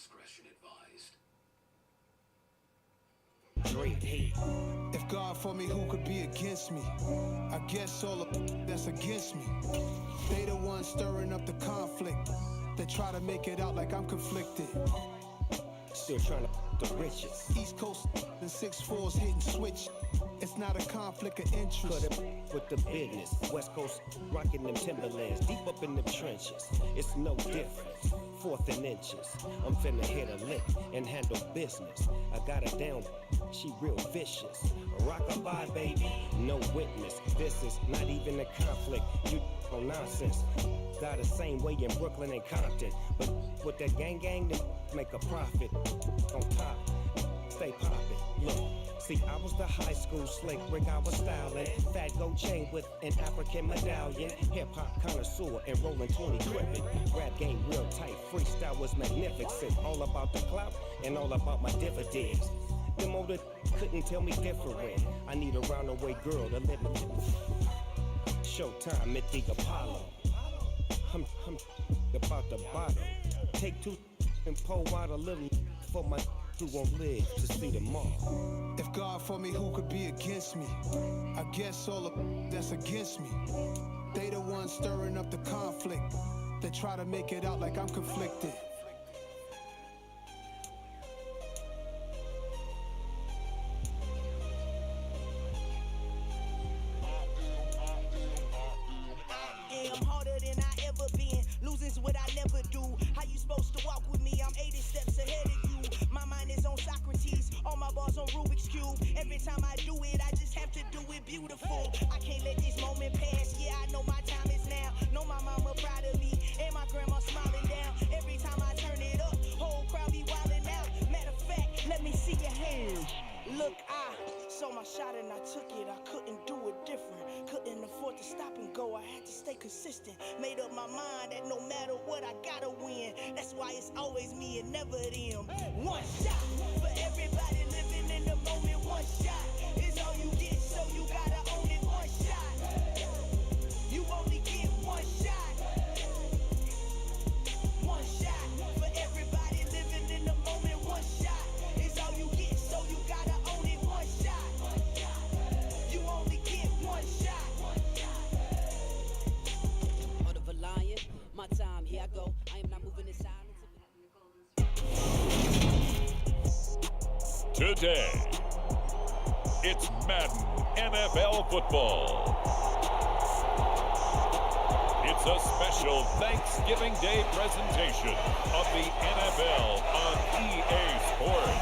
discretion advised. If God for me, who could be against me? I guess all of that's against me. They the ones stirring up the conflict. They try to make it out like I'm conflicted. Still trying to the riches. East Coast and 6'4s hitting switch. It's not a conflict of interest. Cut it with the business. West Coast rocking them Timberlands, deep up in the trenches. It's no difference. 4th and inches. I'm finna hit a lick and handle business. I got her down, she real vicious. Rock-a-bye, baby, no witness. This is not even a conflict. You on nonsense. Got the same way in Brooklyn and Compton, but with that gang, they make a profit. On top, stay poppin'. Look. See, I was the high school slick Rick, I was styling. Fat gold chain with an African medallion. Hip-hop connoisseur and rolling 20 gripping. Rap game real tight, freestyle was magnificent. All about the clout and all about my dividends. Them older couldn't tell me different. I need a roundaway girl to let me. Showtime at the Apollo. I'm about the bottom. Take 2 and pour out a little for my who won't live to see tomorrow. If God for me, who could be against me? I guess all of that's against me. They the ones stirring up the conflict. They try to make it out like I'm conflicted. I'm harder than I ever been. Losing's what I never do. How you supposed to walk with me? I'm 80 steps ahead of you. My mind is on Socrates, all my bars on Rubik's Cube. Every time I do it, I just have to do it beautiful. I can't let this moment pass, yeah, I know my time is now. Know my mama proud of me, and my grandma smiling down. Every time I turn it up, whole crowd be wildin' out. Matter of fact, let me see your hands. Look, I saw my shot and I took it, I couldn't do it different. Couldn't afford to stop and go, I had to stay consistent. Made up my mind that no matter what, I gotta win. That's why it's always me and never them. One shot for everybody living in the moment. One shot is all you get, so you gotta own it. One shot, you only get one shot. One shot for everybody living in the moment. One shot is all you get, so you gotta own it. One shot, you only get one shot. Heart of a lion, my time, here I go. I am not moving in silence. Today, it's Madden NFL Football. It's a special Thanksgiving Day presentation of the NFL on EA Sports.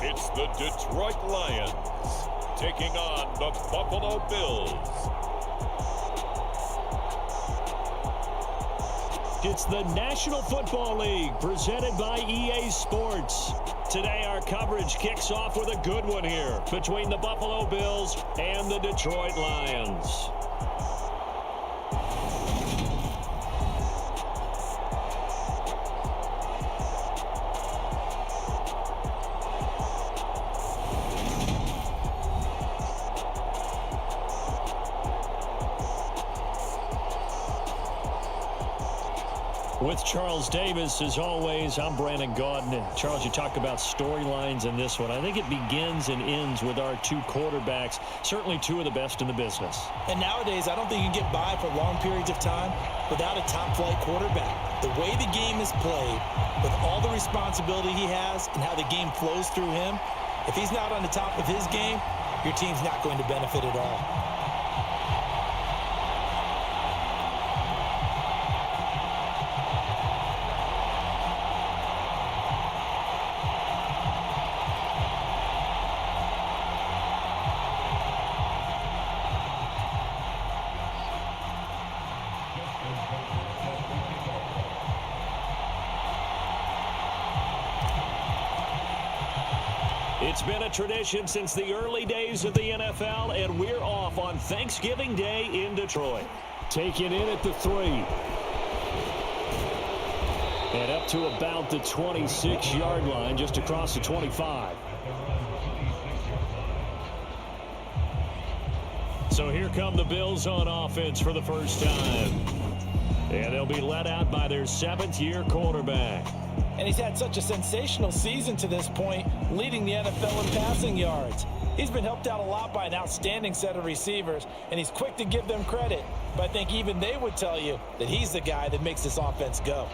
It's the Detroit Lions taking on the Buffalo Bills. It's the National Football League presented by EA Sports. Today our coverage kicks off with a good one here between the Buffalo Bills and the Detroit Lions. With Charles Davis, as always, I'm Brandon Gaudin. And Charles, you talked about storylines in this one. I think it begins and ends with our two quarterbacks, certainly two of the best in the business. And nowadays, I don't think you can get by for long periods of time without a top-flight quarterback. The way the game is played, with all the responsibility he has and how the game flows through him, if he's not on the top of his game, your team's not going to benefit at all. It's been a tradition since the early days of the NFL, and we're off on Thanksgiving Day in Detroit. Taken in at the 3. And up to about the 26-yard line, just across the 25. So here come the Bills on offense for the first time. And they'll be led out by their 7th-year quarterback. And he's had such a sensational season to this point, leading the NFL in passing yards. He's been helped out a lot by an outstanding set of receivers, and he's quick to give them credit. But I think even they would tell you that he's the guy that makes this offense go.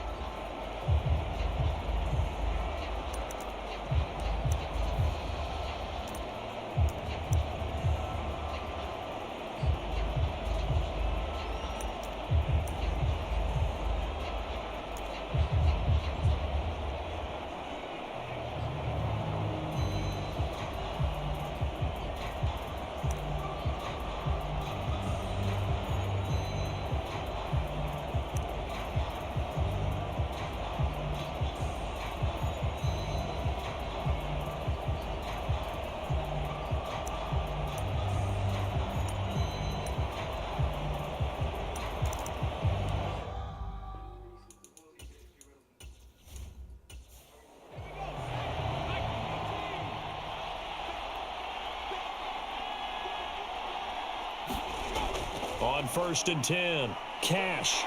On 1st and 10, Cash.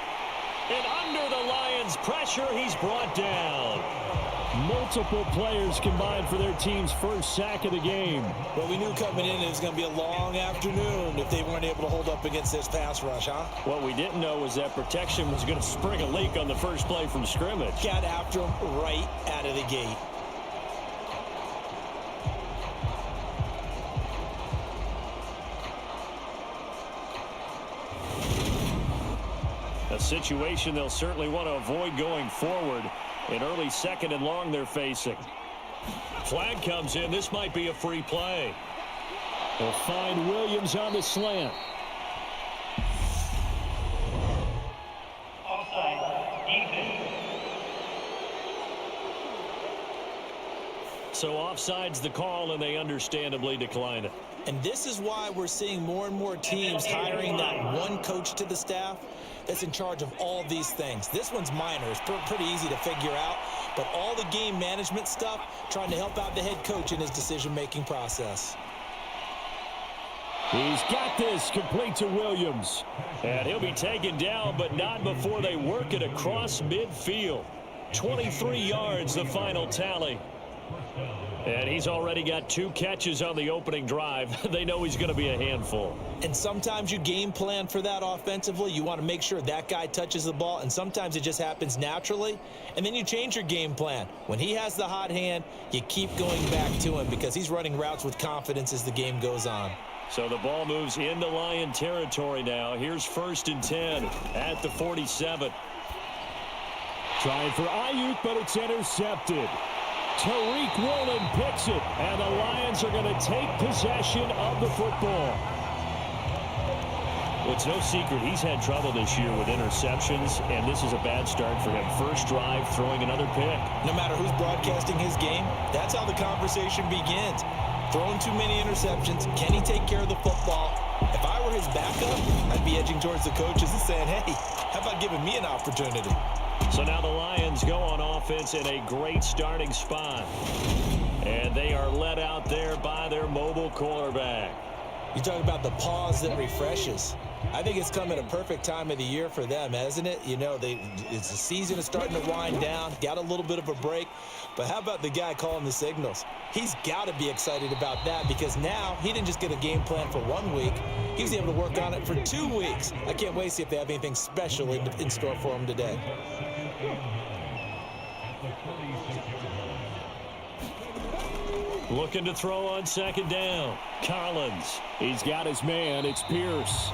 And under the Lions' pressure, he's brought down. Multiple players combined for their team's first sack of the game. Well, we knew coming in it was going to be a long afternoon if they weren't able to hold up against this pass rush, huh? What we didn't know was that protection was going to spring a leak on the first play from scrimmage. Got after him right out of the gate. A situation they'll certainly want to avoid going forward. An early 2nd and long they're facing. Flag comes in. This might be a free play. They'll find Williams on the slant. So offside's the call, and they understandably decline it. And this is why we're seeing more and more teams hiring that one coach to the staff that's in charge of all these things. This one's minor. It's pretty easy to figure out. But all the game management stuff, trying to help out the head coach in his decision-making process. He's got this, complete to Williams. And he'll be taken down, but not before they work it across midfield. 23 yards, the final tally. And he's already got 2 catches on the opening drive. They know he's going to be a handful. And sometimes you game plan for that offensively. You want to make sure that guy touches the ball, and sometimes it just happens naturally. And then you change your game plan. When he has the hot hand, you keep going back to him because he's running routes with confidence as the game goes on. So the ball moves into Lion territory now. Here's 1st and 10 at the 47. Trying for Ayuk, but it's intercepted. Tariq Woolen picks it, and the Lions are going to take possession of the football. Well, it's no secret he's had trouble this year with interceptions, and this is a bad start for him. First drive, throwing another pick. No matter who's broadcasting his game, that's how the conversation begins. Throwing too many interceptions, can he take care of the football? If I were his backup, I'd be edging towards the coaches and saying, hey, how about giving me an opportunity? So now the Lions go on offense in a great starting spot. And they are led out there by their mobile quarterback. You talk about the pause that refreshes. I think it's come at a perfect time of the year for them, hasn't it? You know, it's the season is starting to wind down, got a little bit of a break. But how about the guy calling the signals? He's got to be excited about that because now he didn't just get a game plan for 1 week. He was able to work on it for 2 weeks. I can't wait to see if they have anything special in store for him today. Looking to throw on 2nd down. Collins. He's got his man. It's Pierce.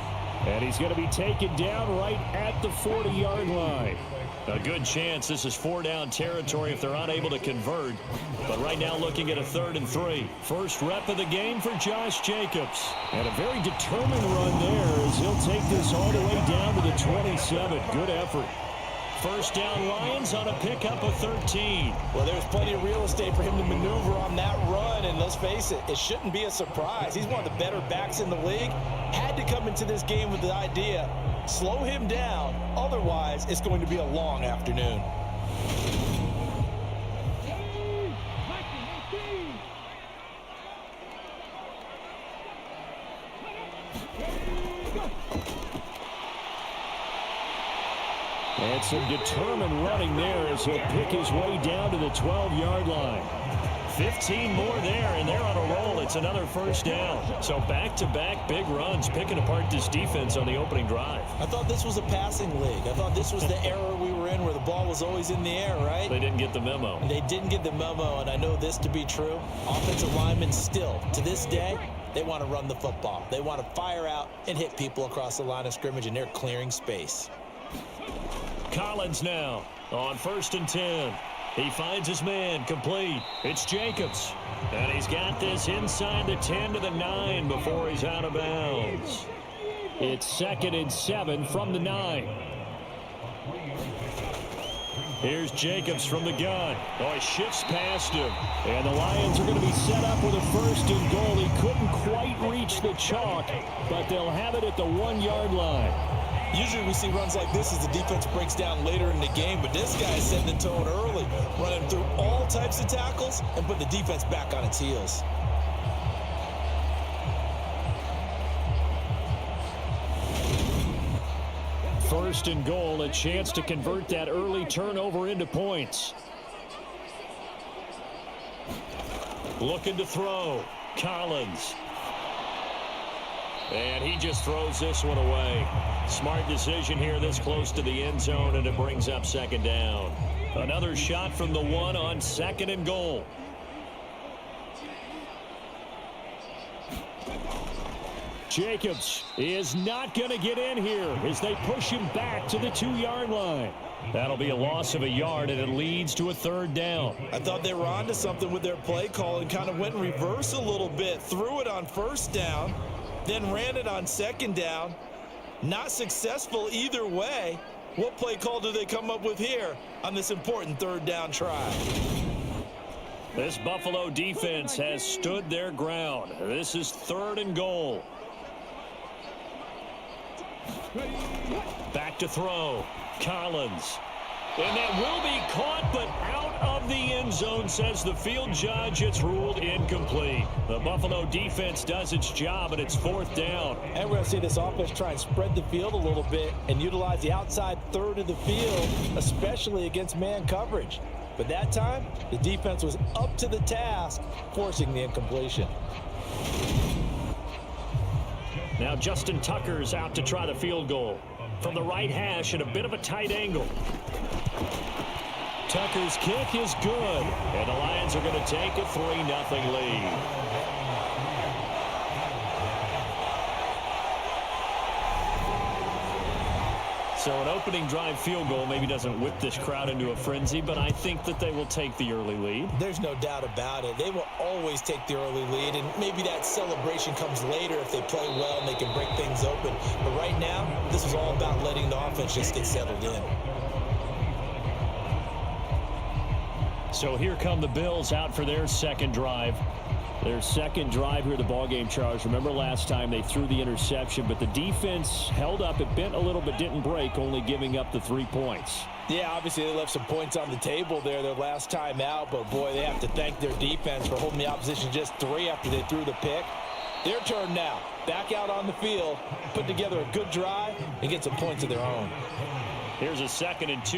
And he's going to be taken down right at the 40-yard line. A good chance this is 4-down territory if they're unable to convert. But right now looking at a 3rd and 3. First rep of the game for Josh Jacobs. And a very determined run there as he'll take this all the way down to the 27. Good effort. First down Lions on a pickup of 13. Well, there's plenty of real estate for him to maneuver on that run, and let's face it, it shouldn't be a surprise. He's one of the better backs in the league. Had to come into this game with the idea Slow him down. Otherwise, it's going to be a long afternoon. And some determined running there as he'll pick his way down to the 12-yard line. 15 more there, and they're on a roll. It's another first down. So back-to-back big runs, picking apart this defense on the opening drive. I thought this was a passing league. I thought this was the era we were in where the ball was always in the air, right? They didn't get the memo. They didn't get the memo, and I know this to be true. Offensive linemen still, to this day, they want to run the football. They want to fire out and hit people across the line of scrimmage, and they're clearing space. Collins now on 1st and 10. He finds his man, complete. It's Jacobs. And he's got this inside the 10 to the 9 before he's out of bounds. It's 2nd and 7 from the 9. Here's Jacobs from the gun. Oh, he shifts past him. And the Lions are going to be set up with a 1st and goal. He couldn't quite reach the chalk, but they'll have it at the 1-yard line. Usually we see runs like this as the defense breaks down later in the game, but this guy is setting the tone early, running through all types of tackles and put the defense back on its heels. First and goal, a chance to convert that early turnover into points. Looking to throw. Collins. And he just throws this one away. Smart decision here this close to the end zone, and it brings up 2nd down. Another shot from the 1 on 2nd and goal. Jacobs is not going to get in here as they push him back to the 2-yard line. That'll be a loss of a yard, and it leads to a 3rd down. I thought they were onto something with their play call and kind of went in reverse a little bit. Threw it on 1st down, then ran it on 2nd down. Not successful either way. What play call do they come up with here on this important 3rd down try? This Buffalo defense has stood their ground. This is 3rd and goal. Back to throw. Collins. And that will be caught, but out of the end zone, says the field judge. It's ruled incomplete. The Buffalo defense does its job, and it's 4th down. And we're going to see this offense try and spread the field a little bit and utilize the outside 3rd of the field, especially against man coverage. But that time, the defense was up to the task, forcing the incompletion. Now Justin Tucker's out to try the field goal. From the right hash at a bit of a tight angle. Tucker's kick is good. And the Lions are going to take a 3-0 lead. So an opening drive field goal maybe doesn't whip this crowd into a frenzy, but I think that they will take the early lead. There's no doubt about it. They will always take the early lead, and maybe that celebration comes later if they play well and they can break things open. But right now, this is all about letting the offense just get settled in. So here come the Bills out for their 2nd drive. Their 2nd drive here at the ballgame, Charles. Remember last time they threw the interception, but the defense held up. It bent a little but didn't break, only giving up the 3 points. Yeah, obviously they left some points on the table there their last time out, but boy, they have to thank their defense for holding the opposition just 3 after they threw the pick. Their turn now. Back out on the field, put together a good drive, and get some points of their own. Here's a 2nd and 2.